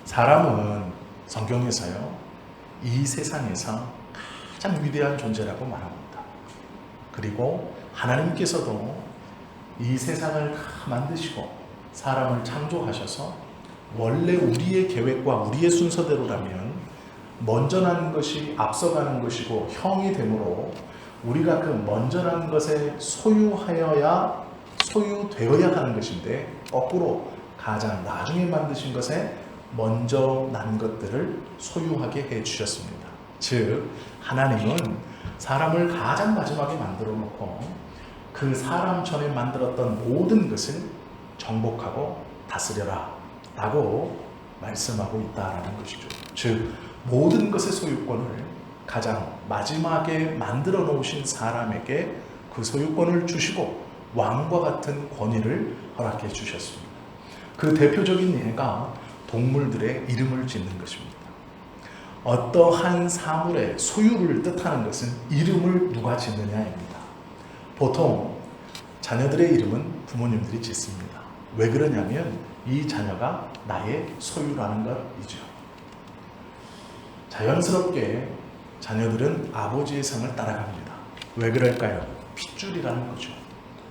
사람은 성경에서요, 이 세상에서 가장 위대한 존재라고 말합니다. 그리고 하나님께서도 이 세상을 다 만드시고 사람을 창조하셔서 원래 우리의 계획과 우리의 순서대로라면 먼저 난 것이 앞서가는 것이고 형이 되므로 우리가 그 먼저 난 것에 소유되어야 하는 것인데, 거꾸로 가장 나중에 만드신 것에 먼저 난 것들을 소유하게 해 주셨습니다. 즉, 하나님은 사람을 가장 마지막에 만들어 놓고 그 사람 전에 만들었던 모든 것을 정복하고 다스려라 라고 말씀하고 있다라는 것이죠. 즉, 모든 것의 소유권을 가장 마지막에 만들어 놓으신 사람에게 그 소유권을 주시고 왕과 같은 권위를 허락해 주셨습니다. 그 대표적인 예가 동물들의 이름을 짓는 것입니다. 어떠한 사물의 소유를 뜻하는 것은 이름을 누가 짓느냐입니다. 보통 자녀들의 이름은 부모님들이 짓습니다. 왜 그러냐면 이 자녀가 나의 소유라는 것이죠. 자연스럽게 자녀들은 아버지의 성을 따라갑니다. 왜 그럴까요? 핏줄이라는 거죠.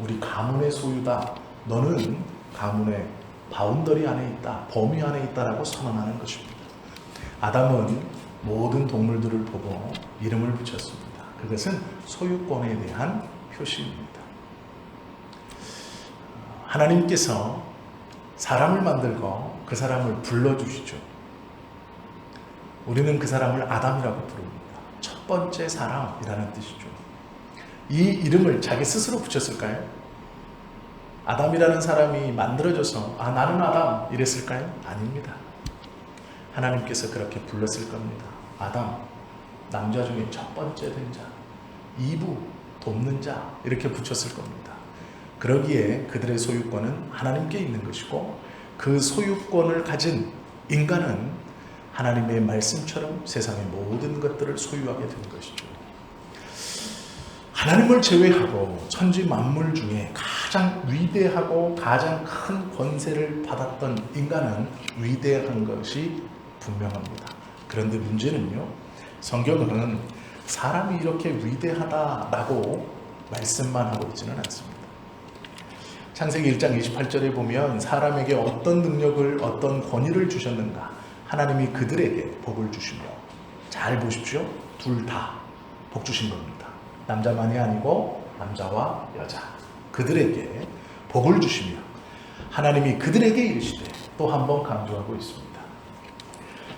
우리 가문의 소유다. 너는 가문의 바운더리 안에 있다, 범위 안에 있다라고 선언하는 것입니다. 아담은 모든 동물들을 보고 이름을 붙였습니다. 그것은 소유권에 대한 표시입니다. 하나님께서 사람을 만들고 그 사람을 불러주시죠. 우리는 그 사람을 아담이라고 부릅니다. 첫 번째 사람이라는 뜻이죠. 이 이름을 자기 스스로 붙였을까요? 아담이라는 사람이 만들어져서 나는 아담 이랬을까요? 아닙니다. 하나님께서 그렇게 불렀을 겁니다. 아담, 남자 중에 첫 번째 된 자, 이부, 돕는 자 이렇게 붙였을 겁니다. 그러기에 그들의 소유권은 하나님께 있는 것이고, 그 소유권을 가진 인간은 하나님의 말씀처럼 세상의 모든 것들을 소유하게 된 것이죠. 하나님을 제외하고 천지 만물 중에 가장 위대하고 가장 큰 권세를 받았던 인간은 위대한 것이 분명합니다. 그런데 문제는요, 성경은 사람이 이렇게 위대하다라고 말씀만 하고 있지는 않습니다. 창세기 1장 28절에 보면 사람에게 어떤 능력을, 어떤 권위를 주셨는가? 하나님이 그들에게 복을 주시며, 잘 보십시오. 둘 다 복 주신 겁니다. 남자만이 아니고 남자와 여자, 그들에게 복을 주시며 하나님이 그들에게 이르시되, 또 한 번 강조하고 있습니다.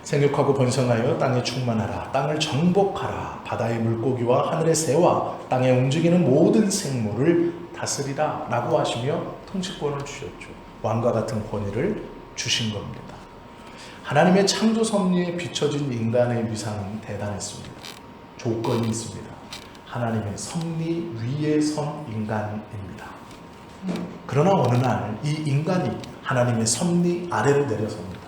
생육하고 번성하여 땅에 충만하라. 땅을 정복하라. 바다의 물고기와 하늘의 새와 땅에 움직이는 모든 생물을 다스리라 라고 하시며 통치권을 주셨죠. 왕과 같은 권위를 주신 겁니다. 하나님의 창조 섭리에 비춰진 인간의 위상은 대단했습니다. 조건이 있습니다. 하나님의 섭리 위에 선 인간입니다. 그러나 어느 날 이 인간이 하나님의 섭리 아래로 내려섭니다.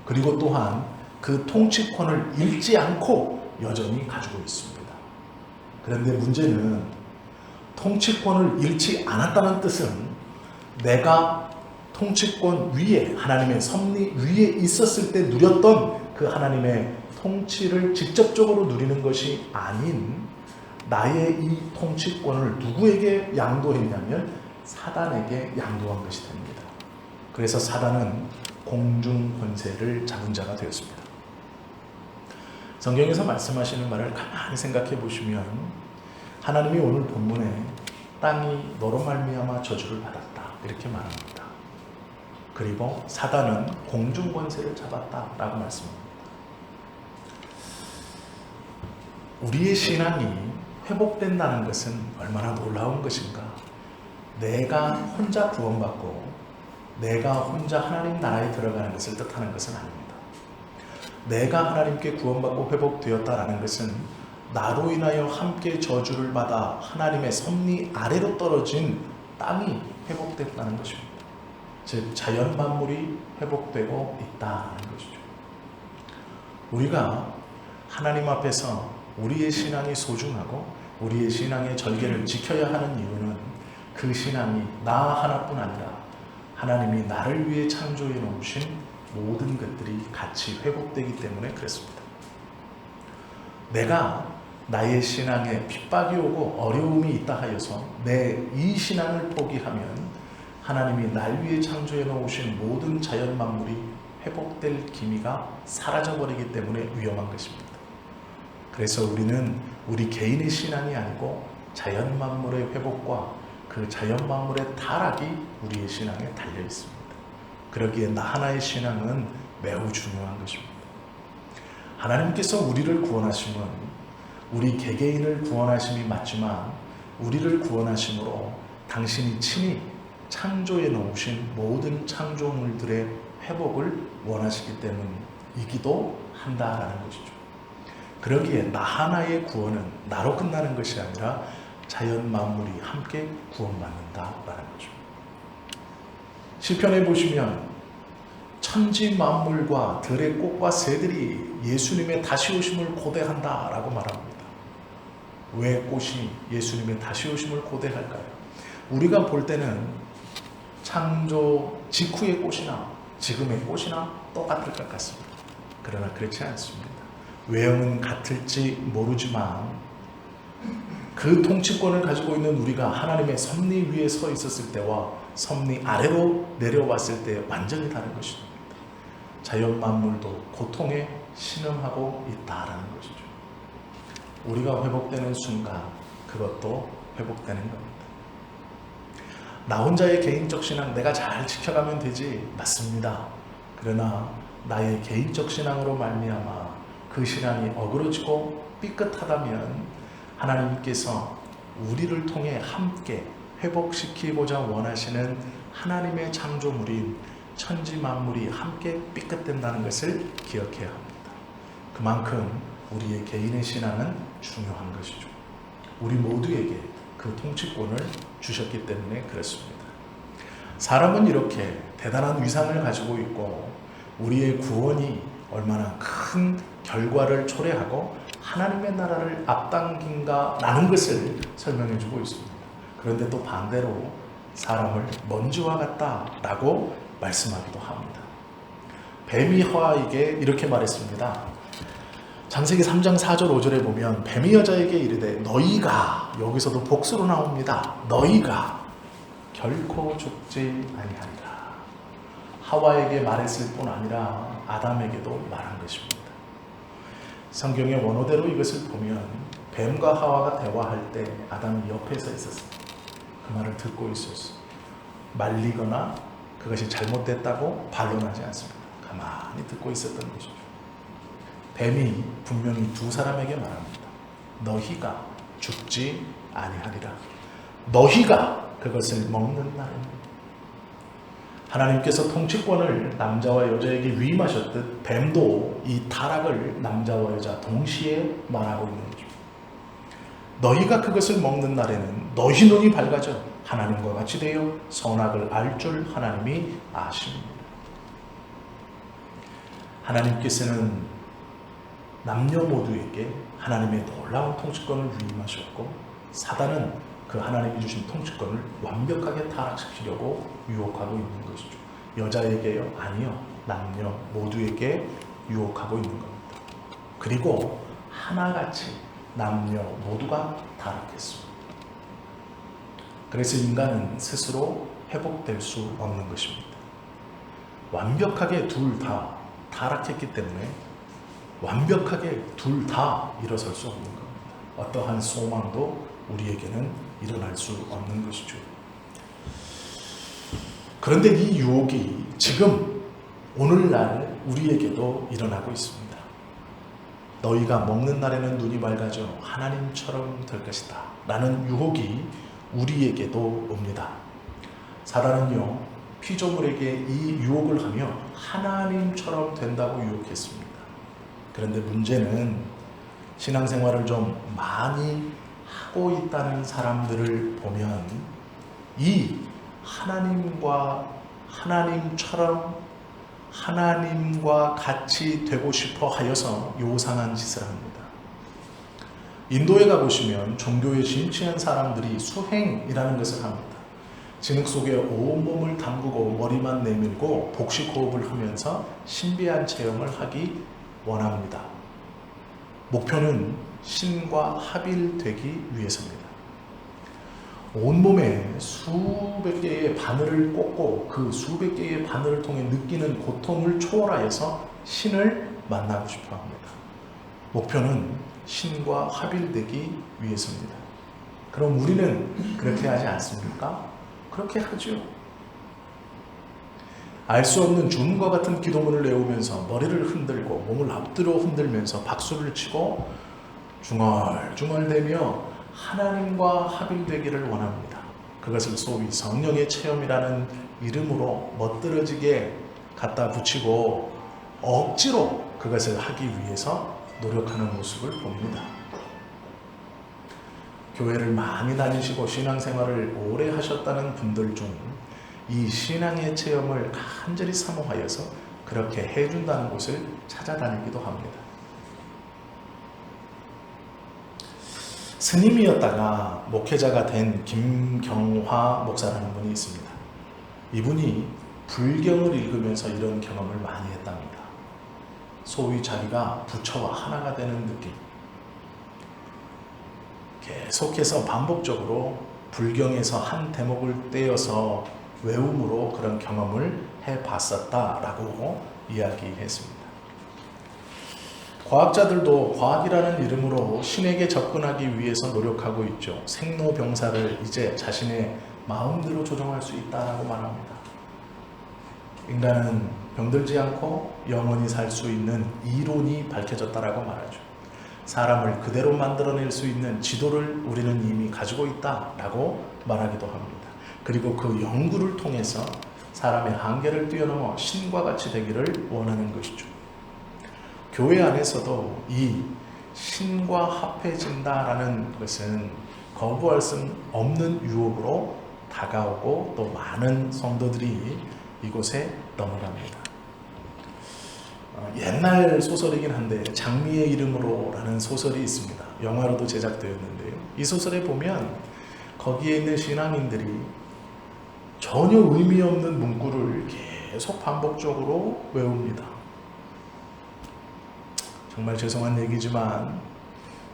그리고 또한 그 통치권을 잃지 않고 여전히 가지고 있습니다. 그런데 문제는 통치권을 잃지 않았다는 뜻은 내가 통치권 위에, 하나님의 섭리 위에 있었을 때 누렸던 그 하나님의 통치를 직접적으로 누리는 것이 아닌, 나의 이 통치권을 누구에게 양도했냐면 사단에게 양도한 것이 됩니다. 그래서 사단은 공중 권세를 잡은 자가 되었습니다. 성경에서 말씀하시는 말을 가만히 생각해 보시면, 하나님이 오늘 본문에 땅이 너로 말미암아 저주를 받았다 이렇게 말합니다. 그리고 사단은 공중 권세를 잡았다라고 말씀합니다. 우리의 신앙이 회복된다는 것은 얼마나 놀라운 것인가. 내가 혼자 구원받고 내가 혼자 하나님 나라에 들어가는 것을 뜻하는 것은 아닙니다. 내가 하나님께 구원받고 회복되었다라는 것은 나로 인하여 함께 저주를 받아 하나님의 섭리 아래로 떨어진 땅이 회복됐다는 것입니다. 즉 자연 만물이 회복되고 있다는 것이죠. 우리가 하나님 앞에서 우리의 신앙이 소중하고 우리의 신앙의 절개를 지켜야 하는 이유는 그 신앙이 나 하나뿐 아니라 하나님이 나를 위해 창조해 놓으신 모든 것들이 같이 회복되기 때문에 그렇습니다. 내가 나의 신앙에 핍박이 오고 어려움이 있다 하여서 내 이 신앙을 포기하면 하나님이 날 위해 창조해 놓으신 모든 자연 만물이 회복될 기미가 사라져버리기 때문에 위험한 것입니다. 그래서 우리는 우리 개인의 신앙이 아니고 자연 만물의 회복과 그 자연 만물의 타락이 우리의 신앙에 달려 있습니다. 그러기에 나 하나의 신앙은 매우 중요한 것입니다. 하나님께서 우리를 구원하심은 우리 개개인을 구원하심이 맞지만 우리를 구원하심으로 당신이 친히 창조해 놓으신 모든 창조물들의 회복을 원하시기 때문이기도 한다라는 것이죠. 그러기에 나 하나의 구원은 나로 끝나는 것이 아니라 자연 만물이 함께 구원받는다라는 거죠. 시편에 보시면 천지 만물과 들의 꽃과 새들이 예수님의 다시 오심을 고대한다라고 말합니다. 왜 꽃이 예수님의 다시 오심을 고대할까요? 우리가 볼 때는 창조 직후의 꽃이나 지금의 꽃이나 똑같을 것 같습니다. 그러나 그렇지 않습니다. 외형은 같을지 모르지만 그 통치권을 가지고 있는 우리가 하나님의 섭리 위에 서 있었을 때와 섭리 아래로 내려왔을 때 완전히 다른 것입니다. 자연 만물도 고통에 신음하고 있다라는 것이죠. 우리가 회복되는 순간 그것도 회복되는 겁니다. 나 혼자의 개인적 신앙 내가 잘 지켜가면 되지, 맞습니다. 그러나 나의 개인적 신앙으로 말미암아 그 신앙이 어그러지고 삐끗하다면 하나님께서 우리를 통해 함께 회복시키고자 원하시는 하나님의 창조물인 천지 만물이 함께 삐끗된다는 것을 기억해야 합니다. 그만큼 우리의 개인의 신앙은 중요한 것이죠. 우리 모두에게 그 통치권을 주셨기 때문에 그렇습니다. 사람은 이렇게 대단한 위상을 가지고 있고 우리의 구원이 얼마나 큰 결과를 초래하고 하나님의 나라를 앞당긴가라는 것을 설명해주고 있습니다. 그런데 또 반대로 사람을 먼지와 같다라고 말씀하기도 합니다. 뱀이 하와에게 이렇게 말했습니다. 창세기 3장 4절 5절에 보면 뱀이 여자에게 이르되 너희가, 여기서도 복수로 나옵니다. 너희가 결코 죽지 아니하리라. 하와에게 말했을 뿐 아니라 아담에게도 말한 것입니다. 성경의 원어대로 이것을 보면 뱀과 하와가 대화할 때 아담이 옆에 서 있었습니다. 그 말을 듣고 있었어요. 말리거나 그것이 잘못됐다고 반론하지 않습니다. 가만히 듣고 있었던 것이죠. 뱀이 분명히 두 사람에게 말합니다. 너희가 죽지 아니하리라. 너희가 그것을 먹는 날은. 하나님께서 통치권을 남자와 여자에게 위임하셨듯 뱀도 이 타락을 남자와 여자 동시에 말하고 있는 거죠. 너희가 그것을 먹는 날에는 너희 눈이 밝아져 하나님과 같이 되어 선악을 알 줄 하나님이 아십니다. 하나님께서는 남녀 모두에게 하나님의 놀라운 통치권을 위임하셨고 사단은 그 하나님이 주신 통치권을 완벽하게 타락시키려고 유혹하고 있는 것이죠. 여자에게요? 아니요. 남녀 모두에게 유혹하고 있는 겁니다. 그리고 하나같이 남녀 모두가 타락했습니다. 그래서 인간은 스스로 회복될 수 없는 것입니다. 완벽하게 둘 다 타락했기 때문에 완벽하게 둘 다 일어설 수 없는 겁니다. 어떠한 소망도 우리에게는 일어날 수 없는 것이죠. 그런데 이 유혹이 지금 오늘날 우리에게도 일어나고 있습니다. 너희가 먹는 날에는 눈이 밝아져 하나님처럼 될 것이다 라는 유혹이 우리에게도 옵니다. 사단은요, 피조물에게 이 유혹을 하며 하나님처럼 된다고 유혹했습니다. 그런데 문제는 신앙생활을 좀 많이 하고 있다는 사람들을 보면 이 하나님처럼 하나님과 같이 되고 싶어 하여서 요상한 짓을 합니다. 인도에 가보시면 종교에 심취한 사람들이 수행이라는 것을 합니다. 진흙 속에 온몸을 담그고 머리만 내밀고 복식 호흡을 하면서 신비한 체험을 하기 원합니다. 목표는 신과 합일되기 위해서입니다. 온몸에 수백 개의 바늘을 꽂고 그 수백 개의 바늘을 통해 느끼는 고통을 초월하여서 신을 만나고 싶어 합니다. 목표는 신과 합일되기 위해서입니다. 그럼 우리는 그렇게 하지 않습니까? 그렇게 하죠. 알 수 없는 주문과 같은 기도문을 외우면서 머리를 흔들고 몸을 앞뒤로 흔들면서 박수를 치고 중얼중얼대며 하나님과 합일되기를 원합니다. 그것을 소위 성령의 체험이라는 이름으로 멋들어지게 갖다 붙이고 억지로 그것을 하기 위해서 노력하는 모습을 봅니다. 교회를 많이 다니시고 신앙생활을 오래 하셨다는 분들 중 이 신앙의 체험을 간절히 사모하여서 그렇게 해준다는 곳을 찾아다니기도 합니다. 스님이었다가 목회자가 된 김경화 목사라는 분이 있습니다. 이분이 불경을 읽으면서 이런 경험을 많이 했답니다. 소위 자기가 부처와 하나가 되는 느낌. 계속해서 반복적으로 불경에서 한 대목을 떼어서 외움으로 그런 경험을 해봤었다라고 이야기했습니다. 과학자들도 과학이라는 이름으로 신에게 접근하기 위해서 노력하고 있죠. 생로병사를 이제 자신의 마음대로 조정할 수 있다라고 말합니다. 인간은 병들지 않고 영원히 살 수 있는 이론이 밝혀졌다라고 말하죠. 사람을 그대로 만들어낼 수 있는 지도를 우리는 이미 가지고 있다라고 말하기도 합니다. 그리고 그 연구를 통해서 사람의 한계를 뛰어넘어 신과 같이 되기를 원하는 것이죠. 교회 안에서도 이 신과 합해진다라는 것은 거부할 수 없는 유혹으로 다가오고 또 많은 성도들이 이곳에 넘어갑니다. 옛날 소설이긴 한데 장미의 이름으로 라는 소설이 있습니다. 영화로도 제작되었는데요. 이 소설에 보면 거기에 있는 신앙인들이 전혀 의미 없는 문구를 계속 반복적으로 외웁니다. 정말 죄송한 얘기지만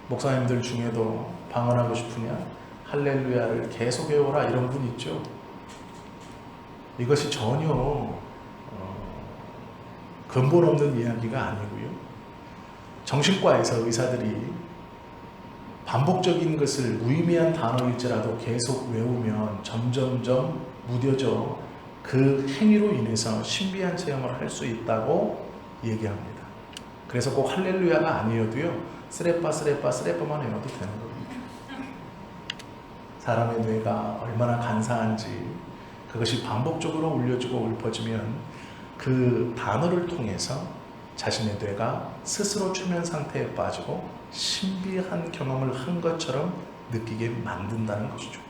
목사님들 중에도 방언하고 싶으냐 할렐루야를 계속 외워라 이런 분 있죠. 이것이 전혀 근본 없는 이야기가 아니고요. 정신과에서 의사들이 반복적인 것을 무의미한 단어일지라도 계속 외우면 점점점 무뎌져 그 행위로 인해서 신비한 체험을 할 수 있다고 얘기합니다. 그래서 꼭 할렐루야가 아니어도요. 쓰레빠만 외워도 되는 겁니다. 사람의 뇌가 얼마나 간사한지 그것이 반복적으로 울려지고 읊어지면 그 단어를 통해서 자신의 뇌가 스스로 최면 상태에 빠지고 신비한 경험을 한 것처럼 느끼게 만든다는 것이죠.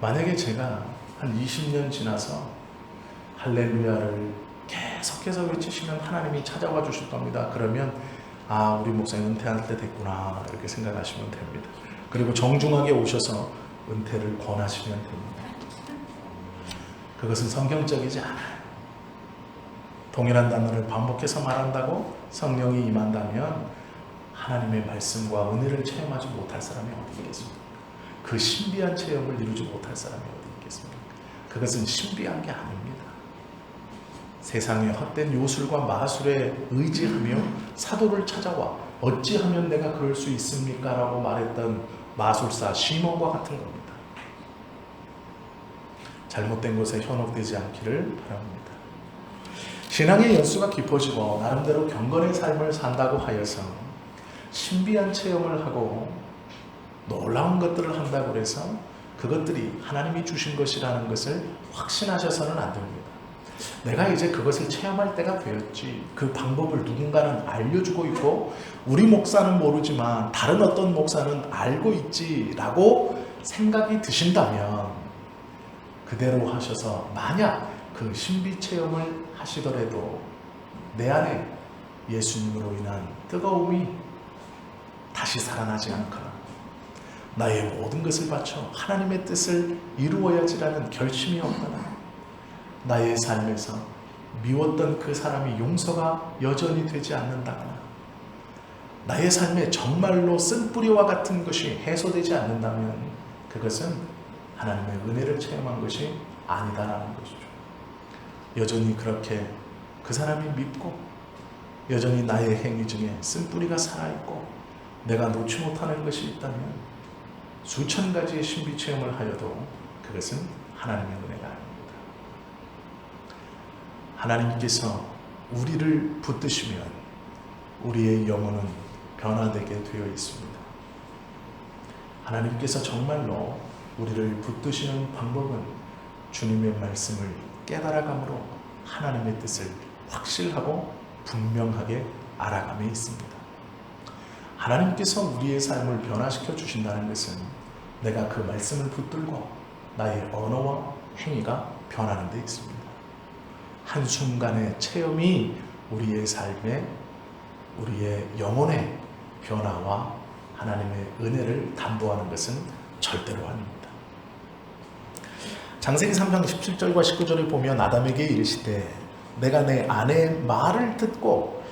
만약에 제가 한 20년 지나서 할렐루야를 계속해서 외치시면 하나님이 찾아와 주실 겁니다. 그러면 우리 목사님 은퇴할 때 됐구나 이렇게 생각하시면 됩니다. 그리고 정중하게 오셔서 은퇴를 권하시면 됩니다. 그것은 성경적이지 않아요. 동일한 단어를 반복해서 말한다고 성령이 임한다면 하나님의 말씀과 은혜를 체험하지 못할 사람이 어디 있겠습니까? 그 신비한 체험을 이루지 못할 사람이 어디 있겠습니까? 그것은 신비한 게 아닙니다. 세상의 헛된 요술과 마술에 의지하며 사도를 찾아와 어찌하면 내가 그럴 수 있습니까? 라고 말했던 마술사 시몬과 같은 겁니다. 잘못된 것에 현혹되지 않기를 바랍니다. 신앙의 연수가 깊어지고 나름대로 경건의 삶을 산다고 하여서 신비한 체험을 하고 놀라운 것들을 한다고 해서 그것들이 하나님이 주신 것이라는 것을 확신하셔서는 안 됩니다. 내가 이제 그것을 체험할 때가 되었지. 그 방법을 누군가는 알려주고 있고 우리 목사는 모르지만 다른 어떤 목사는 알고 있지라고 생각이 드신다면 그대로 하셔서 만약 그 신비 체험을 하시더라도 내 안에 예수님으로 인한 뜨거움이 다시 살아나지 않거나 나의 모든 것을 바쳐 하나님의 뜻을 이루어야지라는 결심이 없거나 나의 삶에서 미웠던 그 사람이 용서가 여전히 되지 않는다거나 나의 삶에 정말로 쓴뿌리와 같은 것이 해소되지 않는다면 그것은 하나님의 은혜를 체험한 것이 아니다라는 것이죠. 여전히 그렇게 그 사람이 밉고 여전히 나의 행위 중에 쓴뿌리가 살아있고 내가 놓지 못하는 것이 있다면 수천 가지의 신비 체험을 하여도 그것은 하나님의 은혜가 아닙니다. 하나님께서 우리를 붙드시면 우리의 영혼은 변화되게 되어 있습니다. 하나님께서 정말로 우리를 붙드시는 방법은 주님의 말씀을 깨달아감으로 하나님의 뜻을 확실하고 분명하게 알아감에 있습니다. 하나님께서 우리의 삶을 변화시켜 주신다는 것은 내가 그 말씀을 붙들고 나의 언어와 행위가 변하는 데 있습니다. 한순간의 체험이 우리의 삶에 우리의 영혼의 변화와 하나님의 은혜를 담보하는 것은 절대로 아닙니다. 창세기 3장 17절과 19절을 보면 아담에게 이르시되 내가 내 아내의 말을 듣고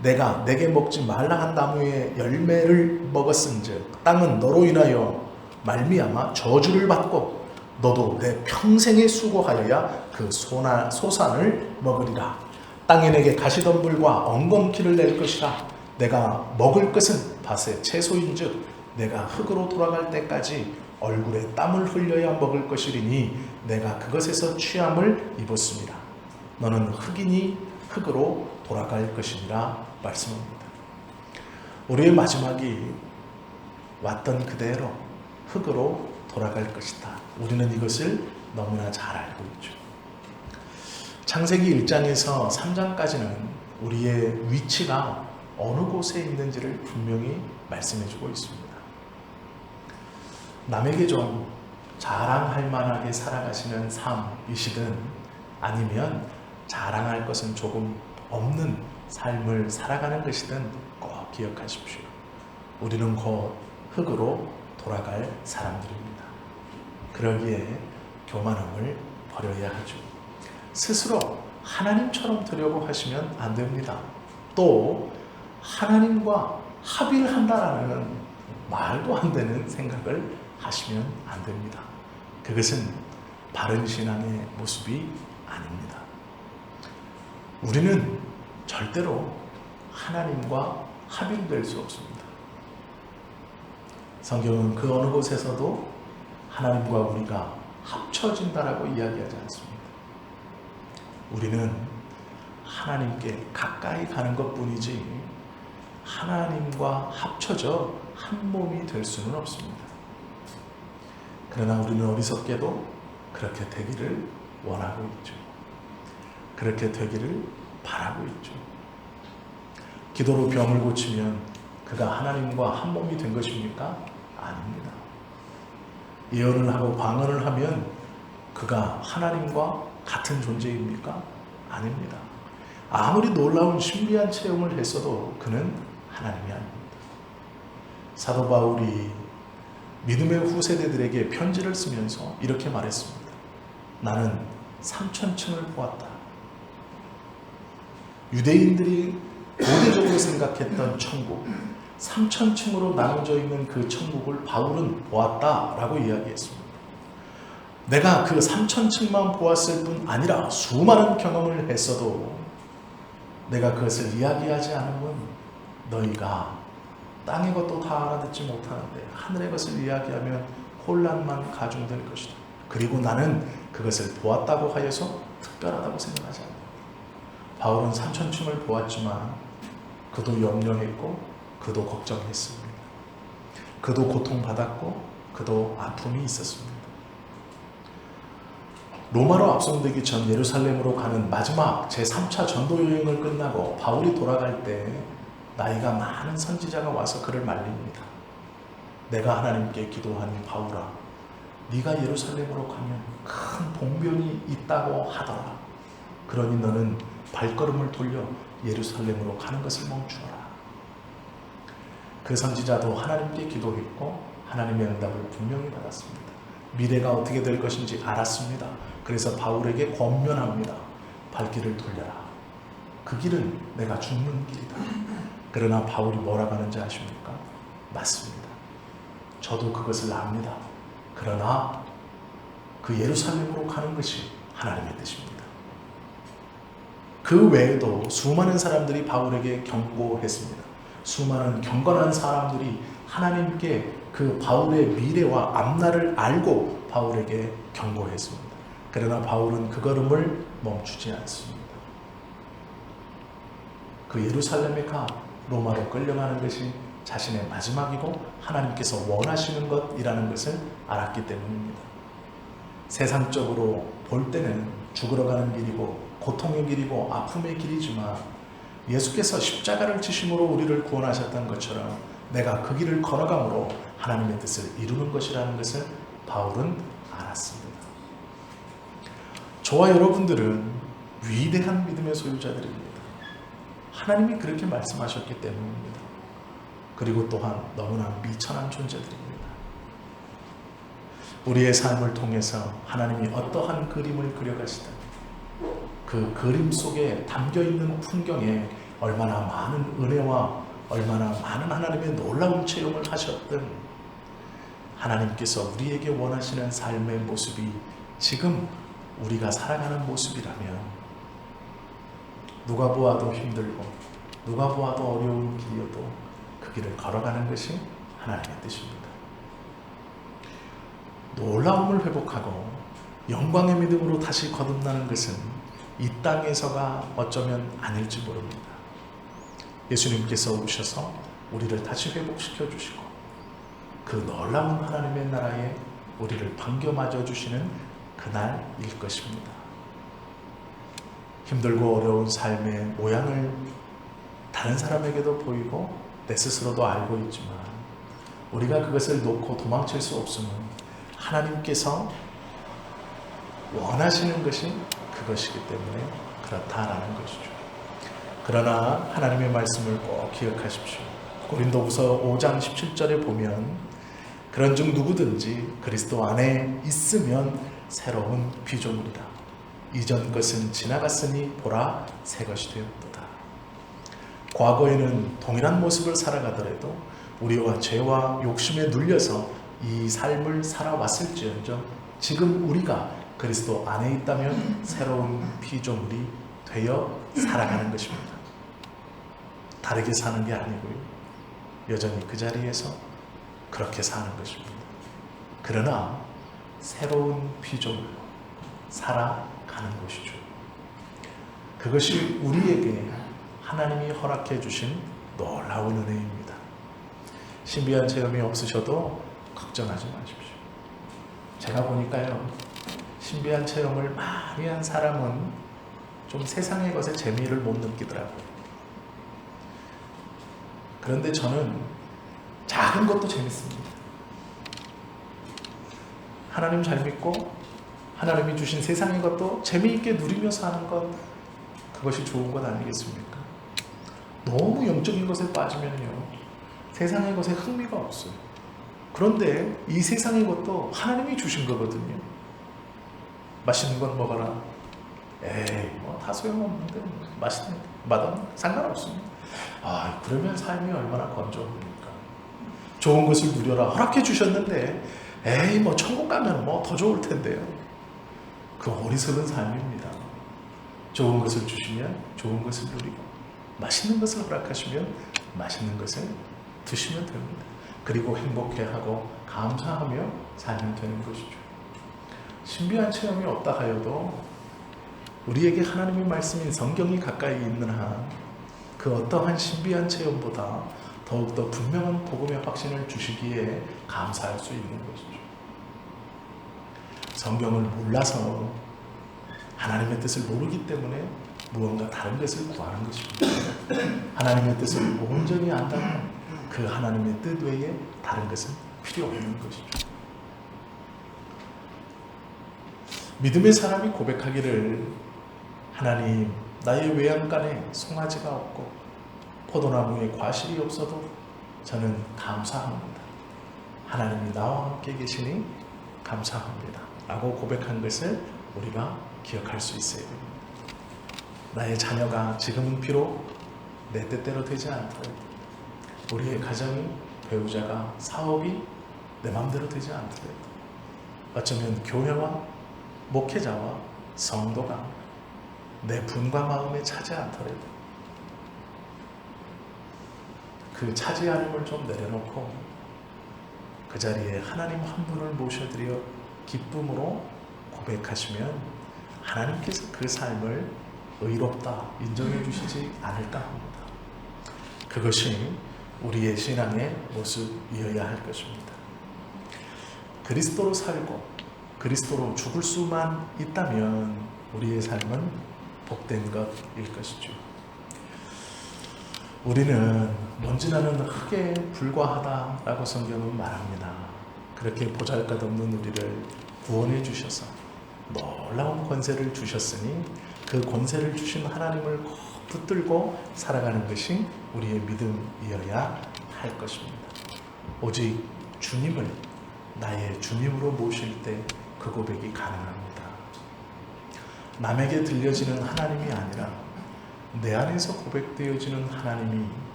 내가 내게 먹지 말라 한 나무의 열매를 먹었은즉 땅은 너로 인하여 말미암아 저주를 받고 너도 내 평생에 수고하여야 그 소산을 먹으리라. 땅이 내게 가시덤불과 엉겅퀴를 낼 것이라. 내가 먹을 것은 밭의 채소인즉 내가 흙으로 돌아갈 때까지 얼굴에 땀을 흘려야 먹을 것이리니 내가 그것에서 취함을 입었습니다. 너는 흙이니 흙으로 돌아갈 것이니라 말씀합니다. 우리의 마지막이 왔던 그대로 흙으로 돌아갈 것이다. 우리는 이것을 너무나 잘 알고 있죠. 창세기 1장에서 3장까지는 우리의 위치가 어느 곳에 있는지를 분명히 말씀해주고 있습니다. 남에게 좀 자랑할 만하게 살아가시는 삶이시든 아니면 자랑할 것은 조금 없는 삶을 살아가는 것이든 꼭 기억하십시오. 우리는 곧 흙으로 돌아갈 사람들입니다. 그러기에 교만함을 버려야 하죠. 스스로 하나님처럼 되려고 하시면 안 됩니다. 또 하나님과 합의를 한다라는 말도 안 되는 생각을 하시면 안 됩니다. 그것은 바른 신앙의 모습이 아닙니다. 우리는 절대로 하나님과 합의될 수 없습니다. 성경은 그 어느 곳에서도 하나님과 우리가 합쳐진다라고 이야기하지 않습니다. 우리는 하나님께 가까이 가는 것뿐이지 하나님과 합쳐져 한 몸이 될 수는 없습니다. 그러나 우리는 어리석게도 그렇게 되기를 원하고 있죠. 그렇게 되기를 바라고 있죠. 기도로 병을 고치면 그가 하나님과 한 몸이 된 것입니까? 아닙니다. 예언을 하고 방언을 하면 그가 하나님과 같은 존재입니까? 아닙니다. 아무리 놀라운 신비한 체험을 했어도 그는 하나님이 아닙니다. 사도 바울이 믿음의 후세대들에게 편지를 쓰면서 이렇게 말했습니다. 나는 3000층을 보았다. 유대인들이 고대적으로 생각했던 천국, 3000층으로 나눠져 있는 그 천국을 바울은 보았다라고 이야기했습니다. 내가 그 3000층만 보았을 뿐 아니라 수많은 경험을 했어도 내가 그것을 이야기하지 않으면 너희가 땅의 것도 다 알아듣지 못하는데 하늘의 것을 이야기하면 혼란만 가중될 것이다. 그리고 나는 그것을 보았다고 하여서 특별하다고 생각하지 않는다. 바울은 3000층을 보았지만 그도 염려했고 그도 걱정했습니다. 그도 고통받았고 그도 아픔이 있었습니다. 로마로 압송되기 전 예루살렘으로 가는 마지막 제3차 전도 여행을 끝나고 바울이 돌아갈 때 나이가 많은 선지자가 와서 그를 말립니다. 내가 하나님께 기도하니 바울아, 네가 예루살렘으로 가면 큰 봉변이 있다고 하더라. 그러니 너는 발걸음을 돌려 예루살렘으로 가는 것을 멈추어라. 그 선지자도 하나님께 기도했고 하나님의 응답을 분명히 받았습니다. 미래가 어떻게 될 것인지 알았습니다. 그래서 바울에게 권면합니다. 발길을 돌려라. 그 길은 내가 죽는 길이다. 그러나 바울이 뭐라고 하는지 아십니까? 맞습니다. 저도 그것을 압니다. 그러나 그 예루살렘으로 가는 것이 하나님의 뜻입니다. 그 외에도 수많은 사람들이 바울에게 경고했습니다. 수많은 경건한 사람들이 하나님께 그 바울의 미래와 앞날을 알고 바울에게 경고했습니다. 그러나 바울은 그 걸음을 멈추지 않습니다. 그 예루살렘에 가 로마로 끌려가는 것이 자신의 마지막이고 하나님께서 원하시는 것이라는 것을 알았기 때문입니다. 세상적으로 볼 때는 죽으러 가는 길이고 고통의 길이고 아픔의 길이지만 예수께서 십자가를 지심으로 우리를 구원하셨던 것처럼 내가 그 길을 걸어감으로 하나님의 뜻을 이루는 것이라는 것을 바울은 알았습니다. 저와 여러분들은 위대한 믿음의 소유자들입니다. 하나님이 그렇게 말씀하셨기 때문입니다. 그리고 또한 너무나 미천한 존재들입니다. 우리의 삶을 통해서 하나님이 어떠한 그림을 그려가시든 그 그림 속에 담겨있는 풍경에 얼마나 많은 은혜와 얼마나 많은 하나님의 놀라운 체험을 하셨든 하나님께서 우리에게 원하시는 삶의 모습이 지금 우리가 살아가는 모습이라면 누가 보아도 힘들고 누가 보아도 어려운 길이어도 그 길을 걸어가는 것이 하나님의 뜻입니다. 놀라움을 회복하고 영광의 믿음으로 다시 거듭나는 것은 이 땅에서가 어쩌면 아닐지 모릅니다. 예수님께서 오셔서 우리를 다시 회복시켜 주시고 그 놀라운 하나님의 나라에 우리를 반겨 맞아 주시는 그날일 것입니다. 힘들고 어려운 삶의 모양을 다른 사람에게도 보이고 내 스스로도 알고 있지만 우리가 그것을 놓고 도망칠 수 없음은 하나님께서 원하시는 것이 그것이기 때문에 그렇다라는 것이죠. 그러나 하나님의 말씀을 꼭 기억하십시오. 고린도후서 5장 17절에 보면 그런즉 누구든지 그리스도 안에 있으면 새로운 피조물이다. 이전 것은 지나갔으니 보라 새 것이 되었도다. 과거에는 동일한 모습을 살아가더라도 우리와 죄와 욕심에 눌려서 이 삶을 살아왔을지언정 지금 우리가 그리스도 안에 있다면 새로운 피조물이 되어 살아가는 것입니다. 다르게 사는 게 아니고요. 여전히 그 자리에서 그렇게 사는 것입니다. 그러나 새로운 피조물로 살아가는 것이죠. 그것이 우리에게 하나님이 허락해 주신 놀라운 은혜입니다. 신비한 체험이 없으셔도 걱정하지 마십시오. 제가 보니까요. 신비한 체험을 많이 한 사람은 좀 세상의 것에 재미를 못 느끼더라고요. 그런데 저는 작은 것도 재밌습니다. 하나님 잘 믿고 하나님이 주신 세상의 것도 재미있게 누리며 사는 것, 그것이 좋은 것 아니겠습니까? 너무 영적인 것에 빠지면요 세상의 것에 흥미가 없어요. 그런데 이 세상의 것도 하나님이 주신 거거든요. 맛있는 건 먹어라. 에이, 뭐 다 소용없는데 맛있는 맛은 상관없습니다. 아, 그러면 삶이 얼마나 건조합니까? 좋은 것을 누려라 허락해 주셨는데, 에이, 뭐 천국 가면 뭐 더 좋을 텐데요. 그 어리석은 삶입니다. 좋은 것을 주시면 좋은 것을 누리고, 맛있는 것을 허락하시면 맛있는 것을 드시면 됩니다. 그리고 행복해하고 감사하며 살면 되는 것이죠. 신비한 체험이 없다 하여도 우리에게 하나님의 말씀인 성경이 가까이 있는 한 그 어떠한 신비한 체험보다 더욱더 분명한 복음의 확신을 주시기에 감사할 수 있는 것이죠. 성경을 몰라서 하나님의 뜻을 모르기 때문에 무언가 다른 것을 구하는 것입니다. 하나님의 뜻을 온전히 안다면 그 하나님의 뜻 외에 다른 것은 필요 없는 것이죠. 믿음의 사람이 고백하기를, 하나님, 나의 외양간에 송아지가 없고 포도나무에 과실이 없어도 저는 감사합니다. 하나님이 나와 함께 계시니 감사합니다 라고 고백한 것을 우리가 기억할 수 있어야 됩니다. 나의 자녀가 지금은 비록 내 뜻대로 되지 않더라도, 우리의 가정이, 배우자가, 사업이 내 마음대로 되지 않더라도, 어쩌면 교회와 목회자와 성도가 내 분과 마음에 차지 않더라도 그 차지하림을 좀 내려놓고 그 자리에 하나님 한 분을 모셔드려 기쁨으로 고백하시면 하나님께서 그 삶을 의롭다 인정해 주시지 않을까 합니다. 그것이 우리의 신앙의 모습이어야 할 것입니다. 그리스도로 살고 그리스도로 죽을 수만 있다면 우리의 삶은 복된 것일 것이죠. 우리는 먼지나는 흙에 불과하다라고 성경은 말합니다. 그렇게 보잘것없는 우리를 구원해 주셔서 놀라운 권세를 주셨으니 그 권세를 주신 하나님을 꼭 붙들고 살아가는 것이 우리의 믿음이어야 할 것입니다. 오직 주님을 나의 주님으로 모실 때 그 고백이 가능합니다. 남에게 들려지는 하나님이 아니라 내 안에서 고백되어지는 하나님이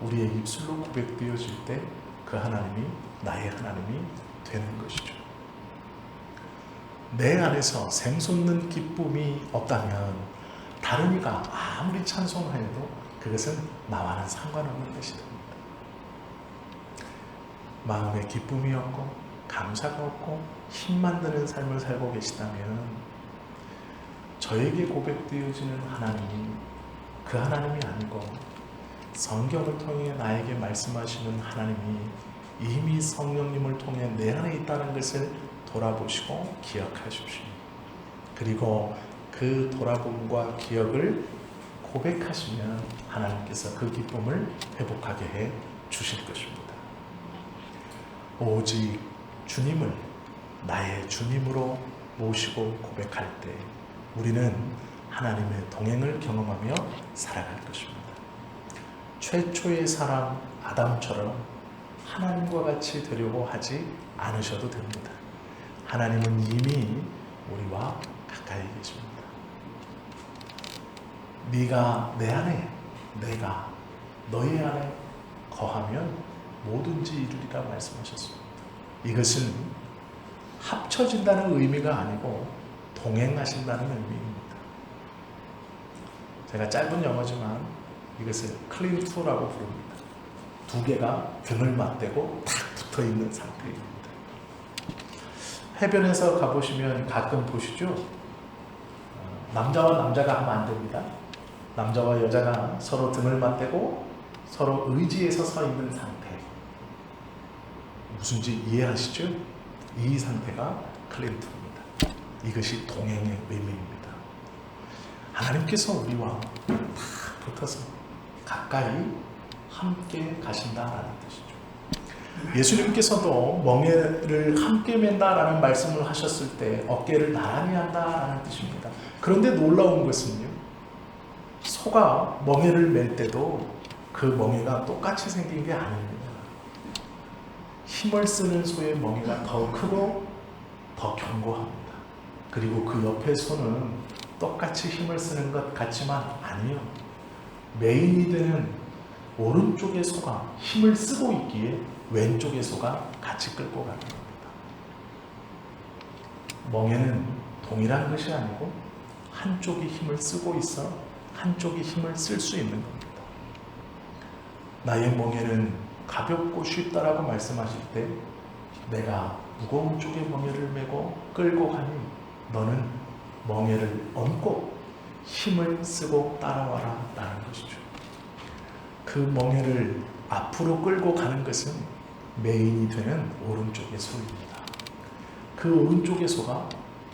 우리의 입술로 고백되어질 때 그 하나님이 나의 하나님이 되는 것이죠. 내 안에서 샘솟는 기쁨이 없다면 다른 이가 아무리 찬송하여도 그것은 나와는 상관없는 것이 됩니다. 마음에 기쁨이 없고 감사가 없고 힘만 드는 삶을 살고 계시다면 저에게 고백되어지는 하나님이 그 하나님이 아니고 성경을 통해 나에게 말씀하시는 하나님이 이미 성령님을 통해 내 안에 있다는 것을 돌아보시고 기억하십시오. 그리고 그 돌아봄과 기억을 고백하시면 하나님께서 그 기쁨을 회복하게 해 주실 것입니다. 오직 주님을 나의 주님으로 모시고 고백할 때 우리는 하나님의 동행을 경험하며 살아갈 것입니다. 최초의 사람 아담처럼 하나님과 같이 되려고 하지 않으셔도 됩니다. 하나님은 이미 우리와 가까이 계십니다. 네가 내 안에, 내가 너희 안에 거하면 뭐든지 이루리라 말씀하셨습니다. 이것은 합쳐진다는 의미가 아니고 동행하신다는 의미입니다. 제가 짧은 영어지만 이것을 클린투라고 부릅니다. 두 개가 등을 맞대고 탁 붙어있는 상태입니다. 해변에서 가보시면 가끔 보시죠. 남자와 남자가 하면 안 됩니다. 남자와 여자가 서로 등을 맞대고 서로 의지해서 서 있는 상태. 무슨지 이해하시죠? 이 상태가 클린트입니다. 이것이 동행의 의미입니다. 하나님께서 우리와 다 붙어서 가까이 함께 가신다라는 뜻이죠. 예수님께서도 멍에를 함께 맨다라는 말씀을 하셨을 때 어깨를 나란히 한다라는 뜻입니다. 그런데 놀라운 것은요, 소가 멍에를 맬 때도 그 멍에가 똑같이 생긴 게 아닙니다. 힘을 쓰는 소의 멍에가 더 크고 더 견고합니다. 그리고 그 옆에 소는 똑같이 힘을 쓰는 것 같지만 아니요. 메인이 되는 오른쪽의 소가 힘을 쓰고 있기에 왼쪽의 소가 같이 끌고 가는 겁니다. 멍에는 동일한 것이 아니고 한쪽이 힘을 쓰고 있어 한쪽이 힘을 쓸 수 있는 겁니다. 나의 멍에는 가볍고 쉽다라고 말씀하실 때 내가 무거운 쪽의 멍에를 메고 끌고 가니 너는 멍에를 얹고 힘을 쓰고 따라와라 라는 것이죠. 그 멍에를 앞으로 끌고 가는 것은 메인이 되는 오른쪽의 소입니다. 그 오른쪽의 소가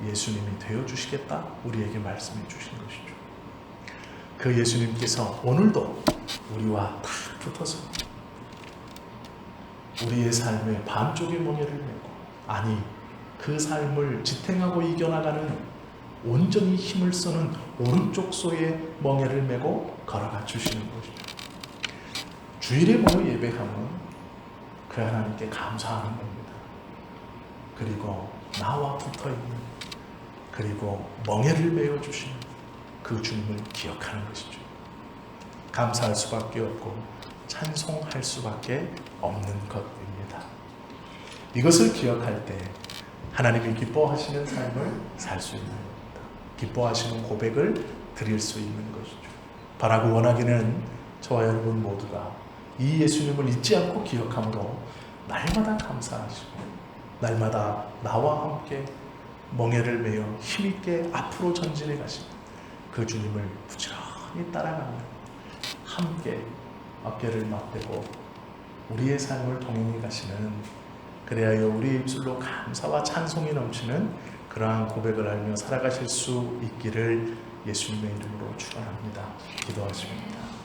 예수님이 되어주시겠다 우리에게 말씀해 주신 것이죠. 그 예수님께서 오늘도 우리와 다 붙어서 우리의 삶의 반쪽의 멍에를 메고, 아니 그 삶을 지탱하고 이겨나가는 온전히 힘을 쓰는 오른쪽 소의 멍에를 메고 걸어가 주시는 것이죠. 주일에 모여 예배하면 그 하나님께 감사하는 겁니다. 그리고 나와 붙어있는, 그리고 멍에를 메어주시는 그 주님을 기억하는 것이죠. 감사할 수밖에 없고 찬송할 수밖에 없는 것입니다. 이것을 기억할 때 하나님이 기뻐하시는 삶을 살 수 있는 겁니다. 기뻐하시는 고백을 드릴 수 있는 것이죠. 바라고 원하기는 저와 여러분 모두가 이 예수님을 잊지 않고 기억함으로 날마다 감사하시고 날마다 나와 함께 멍에를 메어 힘있게 앞으로 전진해 가시는 그 주님을 부지런히 따라가며 함께 어깨를 맞대고 우리의 삶을 동행해 가시는, 그래야 우리의 입술로 감사와 찬송이 넘치는 그러한 고백을 알며 살아가실 수 있기를 예수님의 이름으로 축원합니다. 기도하십니다.